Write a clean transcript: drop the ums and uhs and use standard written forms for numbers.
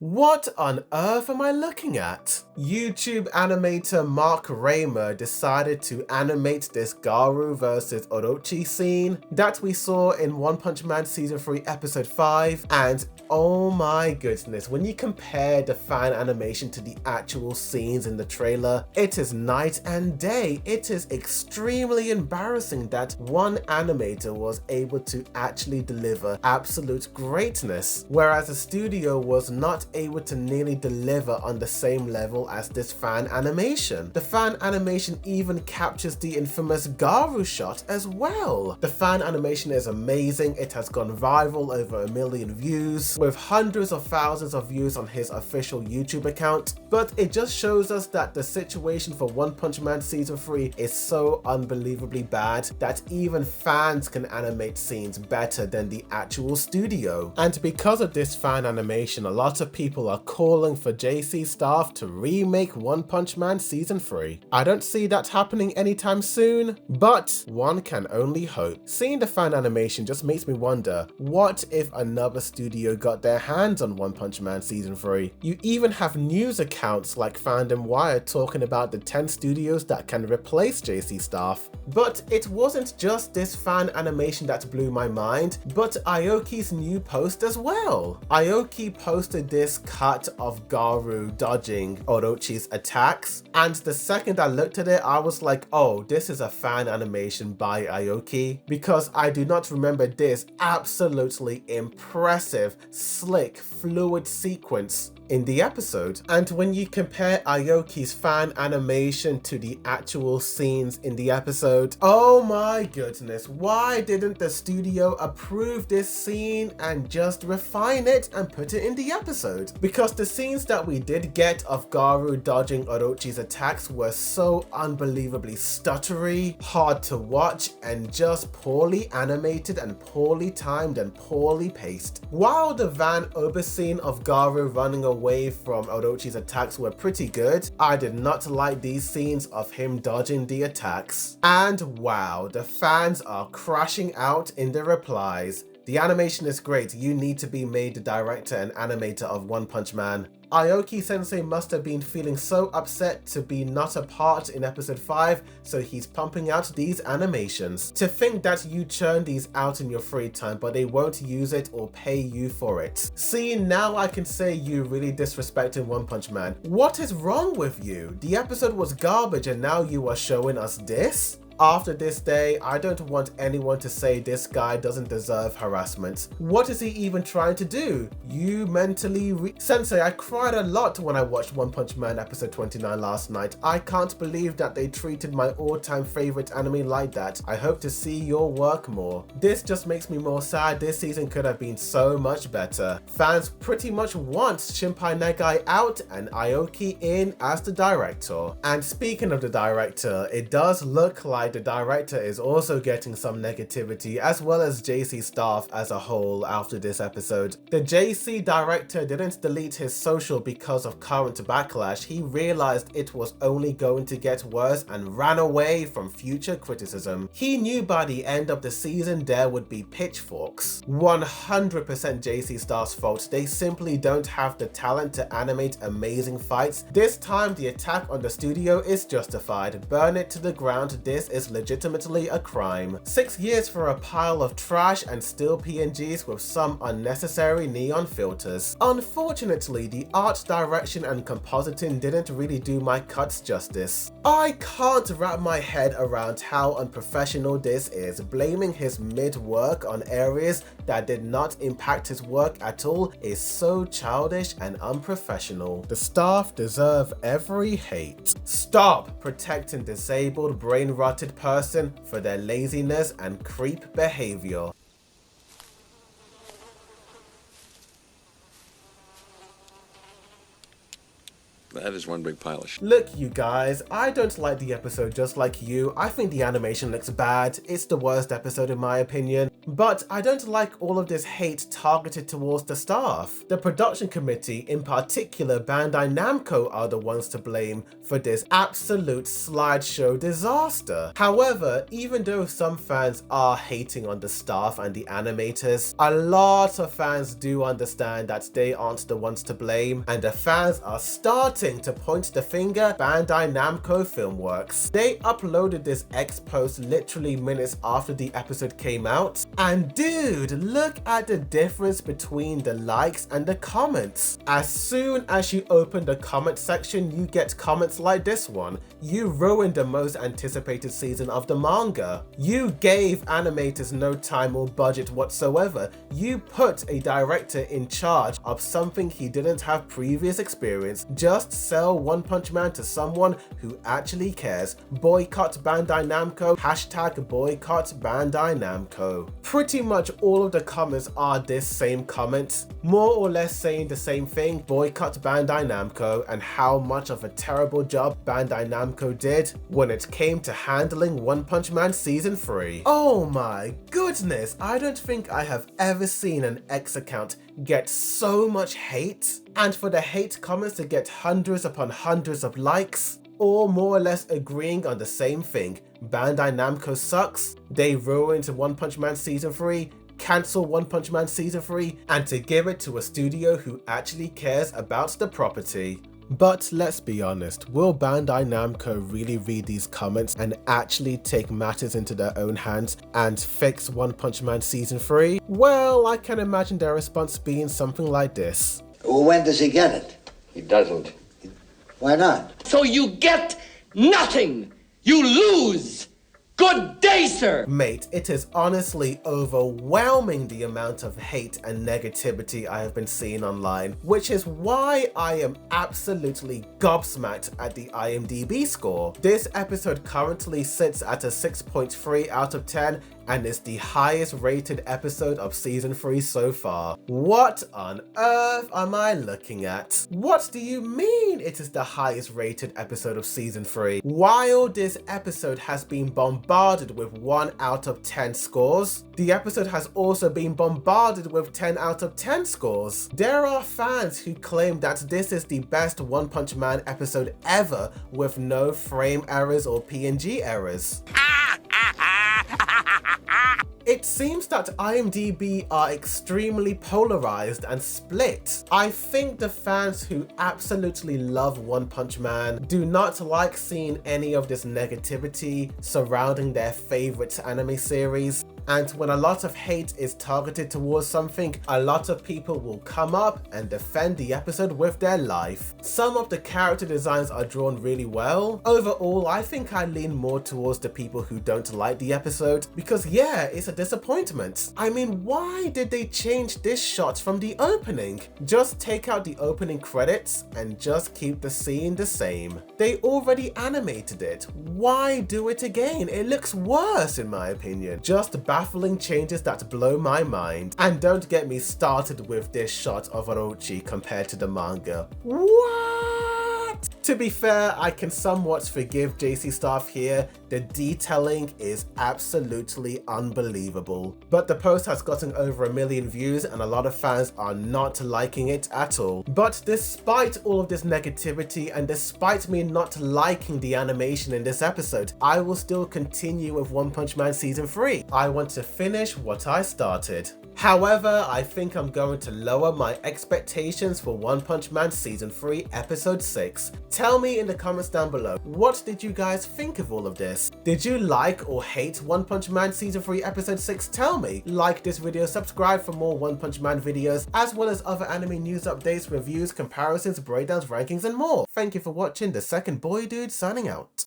What on earth am I looking at? YouTube animator Mark Raymer decided to animate this Garou vs Orochi scene that we saw in One Punch Man Season 3 Episode 5, and oh my goodness, when you compare the fan animation to the actual scenes in the trailer, it is night and day. It is extremely embarrassing that one animator was able to actually deliver absolute greatness, whereas the studio was not able to nearly deliver on the same level as this fan animation. The fan animation even captures the infamous Garou shot as well. The fan animation is amazing. It has gone viral, over 1 million views, with hundreds of thousands of views on his official YouTube account, but it just shows us that the situation for One Punch Man Season 3 is so unbelievably bad that even fans can animate scenes better than the actual studio. And because of this fan animation, a lot of people are calling for J.C. staff to remake One Punch Man Season 3. I don't see that happening anytime soon, but one can only hope. Seeing the fan animation just makes me wonder, what if another studio got their hands on One Punch Man Season 3? You even have news accounts like Fandom Wire talking about the 10 studios that can replace J.C. staff. But it wasn't just this fan animation that blew my mind, but Aoki's new post as well. Aoki posted this cut of Garou dodging Orochi's attacks, and the second I looked at it, I was like, oh, this is a fan animation by Aoki, because I do not remember this absolutely impressive, slick, fluid sequence in the episode. And when you compare Aoki's fan animation to the actual scenes in the episode, oh my goodness, why didn't the studio approve this scene and just refine it and put it in the episode? Because the scenes that we did get of Garou dodging Orochi's attacks were so unbelievably stuttery, hard to watch, and just poorly animated and poorly timed and poorly paced. While the Van Ober scene of Garou running away from Orochi's attacks were pretty good, I did not like these scenes of him dodging the attacks. And wow, the fans are crashing out in the replies. The animation is great, you need to be made the director and animator of One Punch Man. Aoki sensei must have been feeling so upset to be not a part in episode 5, so he's pumping out these animations. To think that you churn these out in your free time, but they won't use it or pay you for it. See, now I can say you really disrespecting One Punch Man. What is wrong with you? The episode was garbage and now you are showing us this? After this day, I don't want anyone to say this guy doesn't deserve harassment. What is he even trying to do? You mentally Sensei, I cried a lot when I watched One Punch Man episode 29 last night. I can't believe that they treated my all-time favorite anime like that. I hope to see your work more. This just makes me more sad. This season could have been so much better. Fans pretty much want Shinpai Nagai out and Aoki in as the director. And speaking of the director, it does look like the director is also getting some negativity, as well as J.C. staff as a whole after this episode. The J.C. director didn't delete his social because of current backlash. He realized it was only going to get worse and ran away from future criticism. He knew by the end of the season there would be pitchforks. 100% J.C. staff's fault. They simply don't have the talent to animate amazing fights. This time the attack on the studio is justified. Burn it to the ground. This is legitimately a crime. 6 years for a pile of trash and still PNGs with some unnecessary neon filters. Unfortunately, the art direction and compositing didn't really do my cuts justice. I can't wrap my head around how unprofessional this is. Blaming his mid-work on areas that did not impact his work at all is so childish and unprofessional. The staff deserve every hate. Stop protecting disabled, brain-rotted person for their laziness and creep behavior. That is one big pile of shit. Look, you guys, I don't like the episode just like you. I think the animation looks bad. It's the worst episode in my opinion. But I don't like all of this hate targeted towards the staff. The production committee, in particular Bandai Namco, are the ones to blame for this absolute slideshow disaster. However, even though some fans are hating on the staff and the animators, a lot of fans do understand that they aren't the ones to blame, and the fans are starting to point the finger at Bandai Namco Filmworks. They uploaded this X post literally minutes after the episode came out, and dude, look at the difference between the likes and the comments. As soon as you open the comment section, you get comments like this one. You ruined the most anticipated season of the manga. You gave animators no time or budget whatsoever. You put a director in charge of something he didn't have previous experience. Just sell One Punch Man to someone who actually cares. Boycott Bandai Namco. Hashtag boycott Bandai Namco. Pretty much all of the comments are this same comment, more or less saying the same thing: boycott Bandai Namco, and how much of a terrible job Bandai Namco did when it came to handling One Punch Man Season 3. Oh my goodness, I don't think I have ever seen an X account get so much hate, and for the hate comments to get hundreds upon hundreds of likes, all more or less agreeing on the same thing. Bandai Namco sucks, they ruined One Punch Man Season 3, cancel One Punch Man Season 3, and to give it to a studio who actually cares about the property. But let's be honest, will Bandai Namco really read these comments and actually take matters into their own hands and fix One Punch Man Season 3? Well, I can imagine their response being something like this. Well, when does he get it? He doesn't. Why not? So you get nothing! You lose! Good day, sir! Mate, it is honestly overwhelming the amount of hate and negativity I have been seeing online, which is why I am absolutely gobsmacked at the IMDb score. This episode currently sits at a 6.3 out of 10 and is the highest rated episode of season 3 so far. What on earth am I looking at? What do you mean it is the highest rated episode of season 3? While this episode has been bombarded with 1 out of 10 scores, the episode has also been bombarded with 10 out of 10 scores. There are fans who claim that this is the best One Punch Man episode ever with no frame errors or PNG errors. It seems that IMDb are extremely polarized and split. I think the fans who absolutely love One Punch Man do not like seeing any of this negativity surrounding their favorite anime series. And when a lot of hate is targeted towards something, a lot of people will come up and defend the episode with their life. Some of the character designs are drawn really well. Overall, I think I lean more towards the people who don't like the episode, because yeah, it's a disappointment. I mean, why did they change this shot from the opening? Just take out the opening credits and just keep the scene the same. They already animated it. Why do it again? It looks worse in my opinion. Just baffling changes that blow my mind. And don't get me started with this shot of Orochi compared to the manga. What? To be fair, I can somewhat forgive J.C. staff here. The detailing is absolutely unbelievable. But the post has gotten over 1 million views and a lot of fans are not liking it at all. But despite all of this negativity and despite me not liking the animation in this episode, I will still continue with One Punch Man Season 3. I want to finish what I started. However, I think I'm going to lower my expectations for One Punch Man Season 3 Episode 6. Tell me in the comments down below, what did you guys think of all of this? Did you like or hate One Punch Man Season 3 Episode 6? Tell me. Like this video, subscribe for more One Punch Man videos, as well as other anime news updates, reviews, comparisons, breakdowns, rankings, and more. Thank you for watching. The Second Boy Dude signing out.